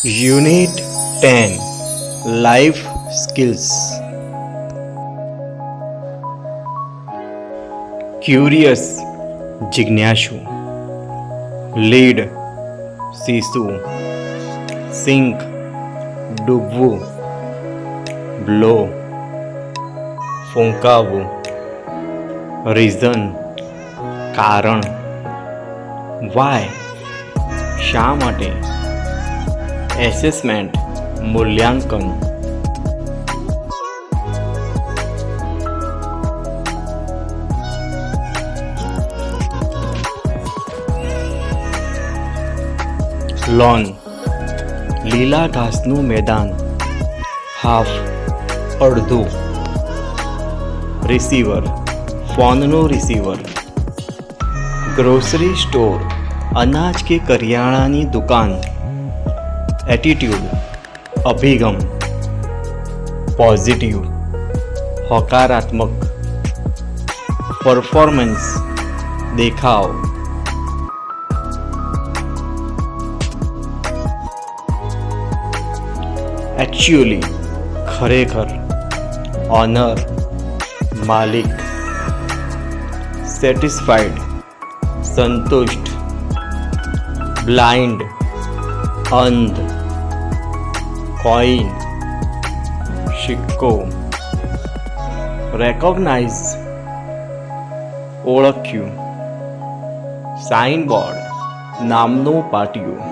Unit 10 Life Skills. Curious जिज्ञासु, lead શીશુ, sink ડૂબવું, blow ફૂંકાવવું, reason કારણ, Y શા માટે, એસેસમેન્ટ મૂલ્યાંકન, લોન લીલા ઘાસનું મેદાન, હાફ અડધું, રિસીવર ફોનનો રિસીવર, ગ્રોસરી સ્ટોર અનાજ કે કરિયાણાની દુકાન, એટીટ્યુડ અભિગમ, પોઝિટિવ હકારાત્મક, પરફોર્મન્સ દેખાવ, એકચ્યુઅલી ખરેખર, ઓનર માલિક, સેટિસ્ફાઈડ સંતુષ્ટ, બ્લાઇન્ડ અંધ, કોઈન સિક્કો, રેકોગ્નાઇઝ ઓળખ્યું, સાઇનબોર્ડ નામનું પાટિયું,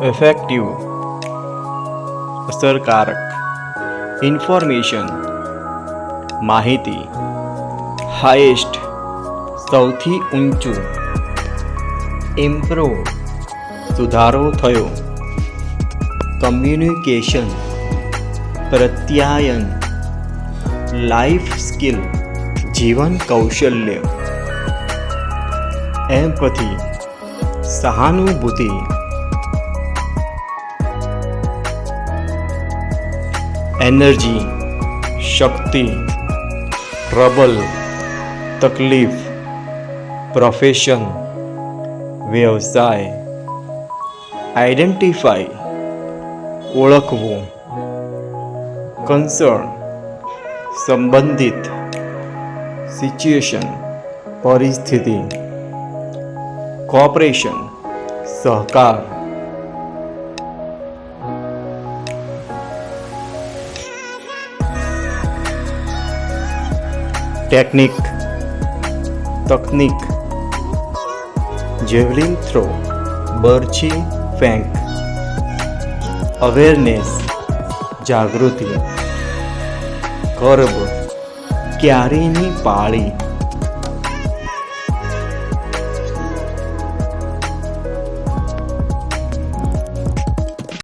ઇફેક્ટિવ અસરકારક, ઇન્ફોર્મેશન માહિતી, હાઈએસ્ટ સૌથી ઊંચું, ઇમ્પ્રૂવ સુધારો થયો, કમ્યુનિકેશન પ્રત્યાયન, લાઈફ સ્કિલ જીવન કૌશલ્ય, એમ્પથી સહાનુભૂતિ, એનર્જી શક્તિ, ટ્રબલ તકલીફ, પ્રોફેશન વ્યવસાય, આઈડેન્ટિફાઈ ઓળખવું, કન્સર્ન સંબંધિત, સિચ્યુએશન પરિસ્થિતિ, કોઓપરેશન સહકાર, ટેકનિક તકનીક, જેવલિન થ્રો બરછી ફેંક, અવેરનેસ જાગૃતિ, કર્બ ક્યારેની પાળી,